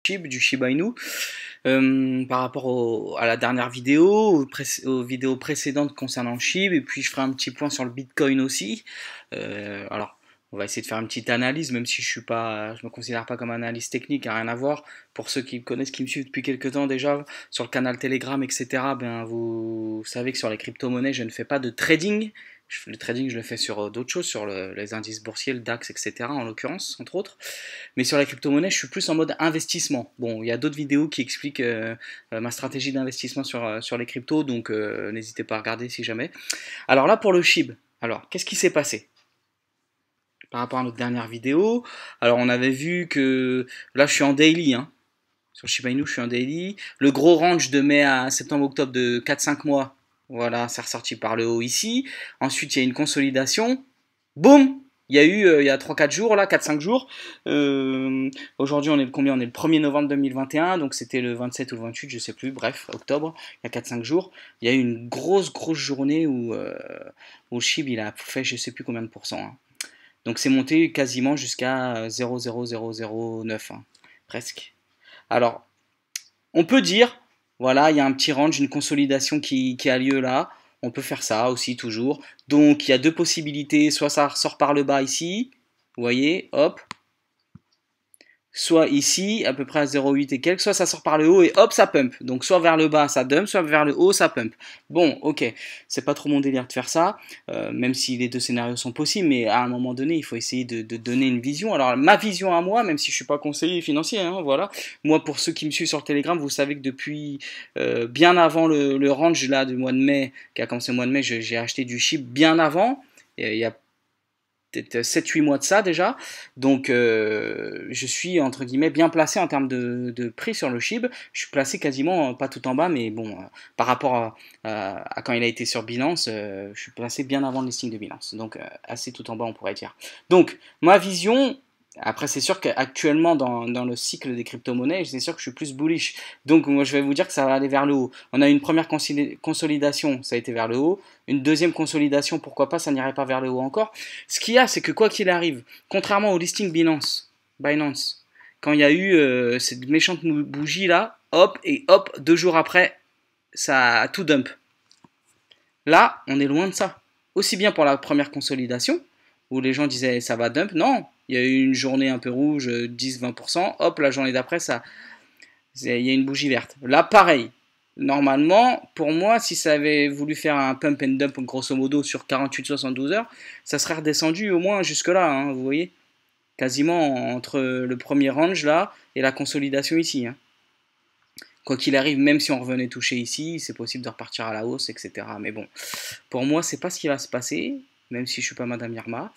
SHIB, du Shiba Inu, par rapport à la dernière vidéo, aux vidéos précédentes concernant le SHIB, et puis je ferai un petit point sur le Bitcoin aussi. Alors, on va essayer de faire une petite analyse, même si je me considère pas comme analyste technique, rien à voir. Pour ceux qui me connaissent, qui me suivent depuis quelques temps déjà, sur le canal Telegram, etc., ben vous savez que sur les crypto-monnaies, je ne fais pas de trading. Le trading, je le fais sur d'autres choses, sur les indices boursiers, le DAX, etc., en l'occurrence, entre autres. Mais sur la crypto-monnaie, je suis plus en mode investissement. Bon, il y a d'autres vidéos qui expliquent ma stratégie d'investissement sur les cryptos, donc n'hésitez pas à regarder si jamais. Alors là, pour le SHIB, alors, qu'est-ce qui s'est passé par rapport à notre dernière vidéo? Alors, on avait vu que là, je suis en daily, hein. Sur Shiba Inu, je suis en daily. Le gros range de mai à septembre-octobre de 4-5 mois, voilà, c'est ressorti par le haut ici. Ensuite, il y a une consolidation. Boum! Il y a eu, il y a 3-4 jours, là, 4-5 jours. Aujourd'hui, on est le combien? On est le 1er novembre 2021, donc c'était le 27 ou le 28, je sais plus, bref, octobre, il y a 4-5 jours. Il y a eu une grosse journée où le SHIB, il a fait je sais plus combien de pourcents, hein. Donc c'est monté quasiment jusqu'à 0,00009, hein, presque. Alors, on peut dire, voilà, il y a un petit range, une consolidation qui a lieu là. On peut faire ça aussi toujours. Donc il y a deux possibilités, soit ça ressort par le bas ici, vous voyez, hop, soit ici, à peu près à 0,8 et quelques, soit ça sort par le haut et hop, ça pump. Donc soit vers le bas, ça dump, soit vers le haut, ça pump. Bon, ok, c'est pas trop mon délire de faire ça, même si les deux scénarios sont possibles, mais à un moment donné, il faut essayer de donner une vision. Alors, ma vision à moi, même si je suis pas conseiller financier, hein, voilà, moi, pour ceux qui me suivent sur le Telegram, vous savez que depuis bien avant le range là du mois de mai, qui a commencé le mois de mai, j'ai acheté du SHIB bien avant, il y a peut-être 7-8 mois de ça déjà, donc je suis entre guillemets bien placé en termes de prix sur le SHIB. Je suis placé quasiment pas tout en bas, mais bon, par rapport à quand il a été sur Binance, je suis placé bien avant le listing de Binance, donc assez tout en bas on pourrait dire. Donc ma vision, après c'est sûr qu'actuellement dans le cycle des crypto-monnaies, c'est sûr que je suis plus bullish, donc moi je vais vous dire que ça va aller vers le haut. On a une première consolidation, ça a été vers le haut. Une deuxième consolidation, pourquoi pas, ça n'irait pas vers le haut encore. Ce qu'il y a, c'est que quoi qu'il arrive, contrairement au listing Binance, quand il y a eu cette méchante bougie là, hop, et hop, 2 jours après, ça a tout dump. Là, on est loin de ça. Aussi bien pour la première consolidation, où les gens disaient ça va dump, non, il y a eu une journée un peu rouge, 10-20%, hop, la journée d'après, il y a une bougie verte. Là, pareil. Normalement, pour moi, si ça avait voulu faire un pump and dump grosso modo sur 48-72 heures, ça serait redescendu au moins jusque-là, hein, vous voyez, quasiment entre le premier range là et la consolidation ici, hein. Quoi qu'il arrive, même si on revenait toucher ici, c'est possible de repartir à la hausse, etc. Mais bon, pour moi, c'est pas ce qui va se passer, même si je suis pas Madame Irma.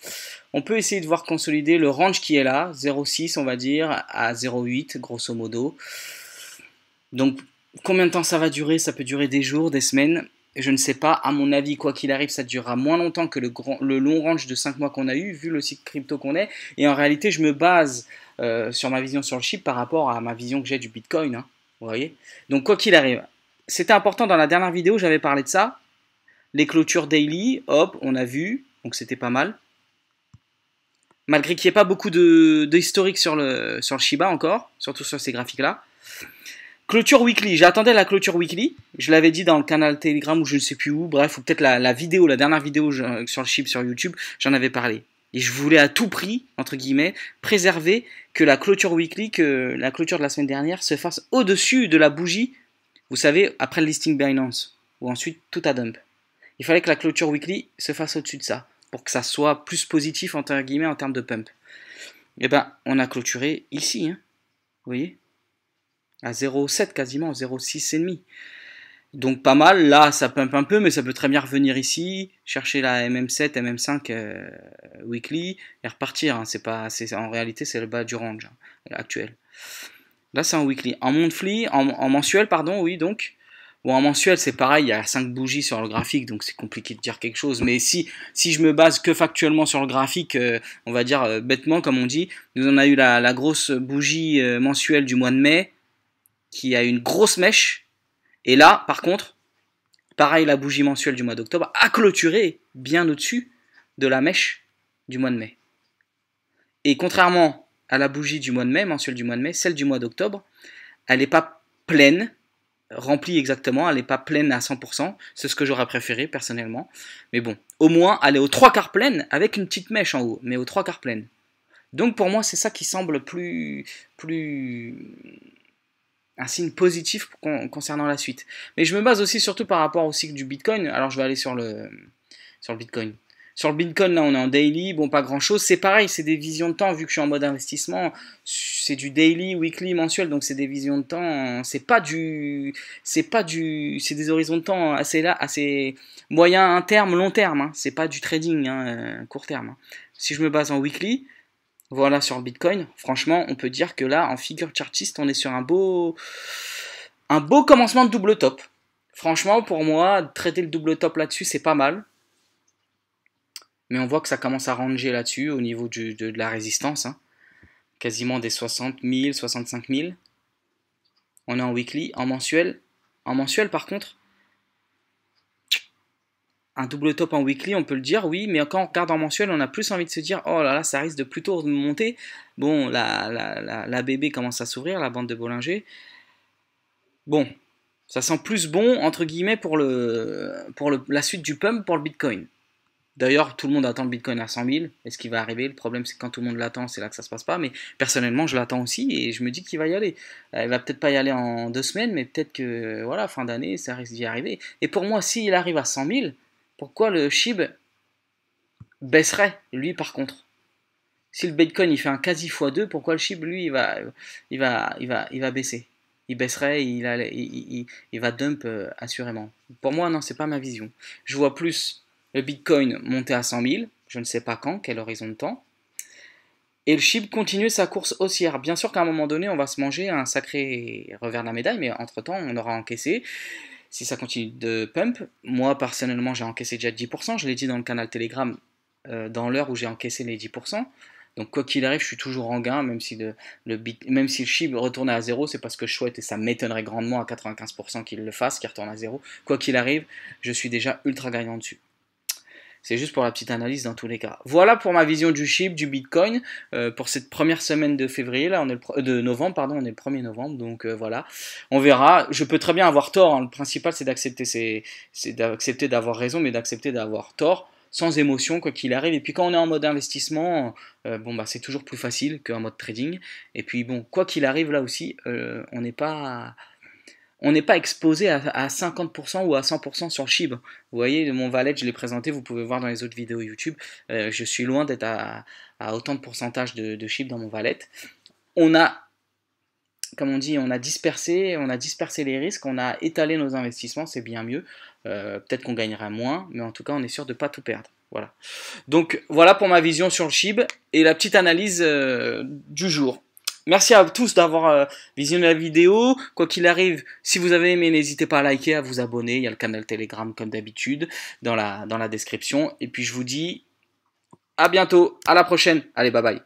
On peut essayer de voir consolider le range qui est là, 0,6 on va dire, à 0,8 grosso modo. Donc, combien de temps ça va durer? Ça peut durer des jours, des semaines. Je ne sais pas. À mon avis, quoi qu'il arrive, ça durera moins longtemps que le long range de 5 mois qu'on a eu, vu le cycle crypto qu'on est. Et en réalité, je me base sur ma vision sur le SHIB par rapport à ma vision que j'ai du Bitcoin, hein, vous voyez. Donc, quoi qu'il arrive, c'était important dans la dernière vidéo, j'avais parlé de ça. Les clôtures daily, hop, on a vu. Donc, c'était pas mal. Malgré qu'il n'y ait pas beaucoup de historique sur le Shiba encore, surtout sur ces graphiques-là. Clôture weekly, j'attendais la clôture weekly, je l'avais dit dans le canal Telegram ou je ne sais plus où, bref, ou peut-être la dernière vidéo sur le SHIB sur YouTube, j'en avais parlé. Et je voulais à tout prix, entre guillemets, préserver que la clôture weekly, que la clôture de la semaine dernière se fasse au-dessus de la bougie, vous savez, après le listing Binance, où ensuite tout a dump. Il fallait que la clôture weekly se fasse au-dessus de ça, pour que ça soit plus positif, entre guillemets, en termes de pump. Et ben, on a clôturé ici, hein, vous voyez, à 0,7 quasiment, 0,6,5. Donc pas mal, là ça pump un peu, mais ça peut très bien revenir ici, chercher la MM7, MM5 weekly et repartir, hein. En réalité c'est le bas du range, hein, actuel. Là c'est en weekly. En monthly, en mensuel, pardon, oui donc. Bon, en mensuel c'est pareil, il y a 5 bougies sur le graphique, donc c'est compliqué de dire quelque chose. Mais si je me base que factuellement sur le graphique, on va dire bêtement comme on dit, nous on a eu la grosse bougie mensuelle du mois de mai, qui a une grosse mèche, et là, par contre, pareil, la bougie mensuelle du mois d'octobre a clôturé bien au-dessus de la mèche du mois de mai. Et contrairement à la bougie du mois de mai, mensuelle du mois de mai, celle du mois d'octobre, elle n'est pas pleine, remplie exactement, elle n'est pas pleine à 100%, c'est ce que j'aurais préféré personnellement. Mais bon, au moins elle est aux 3/4 pleine avec une petite mèche en haut, mais aux 3/4 pleine. Donc pour moi c'est ça qui semble plus un signe positif concernant la suite. Mais je me base aussi surtout par rapport au cycle du Bitcoin. Alors je vais aller sur le Bitcoin. Sur le Bitcoin, là, on est en daily, bon, pas grand-chose. C'est pareil, c'est des visions de temps, vu que je suis en mode investissement, c'est du daily, weekly, mensuel, donc c'est des visions de temps, c'est des horizons de temps assez moyen, terme, long terme, hein. C'est pas du trading, hein, court terme, hein. Si je me base en weekly, voilà, sur le Bitcoin, franchement, on peut dire que là, en figure chartiste, on est sur un beau commencement de double top. Franchement, pour moi, traiter le double top là-dessus, c'est pas mal. Mais on voit que ça commence à ranger là-dessus, au niveau de la résistance, hein. Quasiment des 60 000, 65 000. On est en weekly, en mensuel. En mensuel, par contre, un double top en weekly, on peut le dire, oui, mais quand on regarde en mensuel, on a plus envie de se dire, oh là là, ça risque de plutôt monter. Bon, la BB commence à s'ouvrir, la bande de Bollinger. Bon, ça sent plus bon, entre guillemets, pour la suite du pump pour le Bitcoin. D'ailleurs, tout le monde attend le Bitcoin à 100 000. Est-ce qu'il va arriver? Le problème, c'est que quand tout le monde l'attend, c'est là que ça se passe pas. Mais personnellement, je l'attends aussi et je me dis qu'il va y aller. Il va peut-être pas y aller en 2 semaines, mais peut-être que, voilà, fin d'année, ça risque d'y arriver. Et pour moi, s'il arrive à 100 000, pourquoi le SHIB baisserait, lui, par contre? Si le Bitcoin, il fait un quasi x2, pourquoi le SHIB, lui, il va baisser? Il baisserait, il va dump, assurément. Pour moi, non, c'est pas ma vision. Je vois plus le Bitcoin monter à 100 000, je ne sais pas quand, quel horizon de temps, et le SHIB continue sa course haussière. Bien sûr qu'à un moment donné, on va se manger un sacré revers de la médaille, mais entre-temps, on aura encaissé. Si ça continue de pump, moi, personnellement, j'ai encaissé déjà 10%, je l'ai dit dans le canal Telegram, dans l'heure où j'ai encaissé les 10%. Donc quoi qu'il arrive, je suis toujours en gain, même si le SHIB retournait à zéro, c'est parce que je souhaite, et ça m'étonnerait grandement à 95% qu'il le fasse, qu'il retourne à zéro. Quoi qu'il arrive, je suis déjà ultra gagnant dessus. C'est juste pour la petite analyse dans tous les cas. Voilà pour ma vision du SHIB, du Bitcoin, pour cette première semaine de février, là, de novembre, pardon, on est le 1er novembre, donc voilà. On verra, je peux très bien avoir tort, hein. Le principal c'est d'accepter d'avoir raison, mais d'accepter d'avoir tort, sans émotion, quoi qu'il arrive. Et puis quand on est en mode investissement, bon bah c'est toujours plus facile qu'en mode trading. Et puis bon, quoi qu'il arrive là aussi, on n'est pas exposé à 50% ou à 100% sur le SHIB. Vous voyez, mon wallet, je l'ai présenté, vous pouvez voir dans les autres vidéos YouTube. Je suis loin d'être à autant de pourcentage de SHIB dans mon wallet. On a, comme on dit, on a dispersé les risques, on a étalé nos investissements, c'est bien mieux. Peut-être qu'on gagnera moins, mais en tout cas, on est sûr de ne pas tout perdre. Voilà. Donc, voilà pour ma vision sur le SHIB et la petite analyse du jour. Merci à tous d'avoir visionné la vidéo. Quoi qu'il arrive, si vous avez aimé, n'hésitez pas à liker, à vous abonner. Il y a le canal Telegram comme d'habitude dans la description. Et puis je vous dis à bientôt, à la prochaine. Allez, bye bye.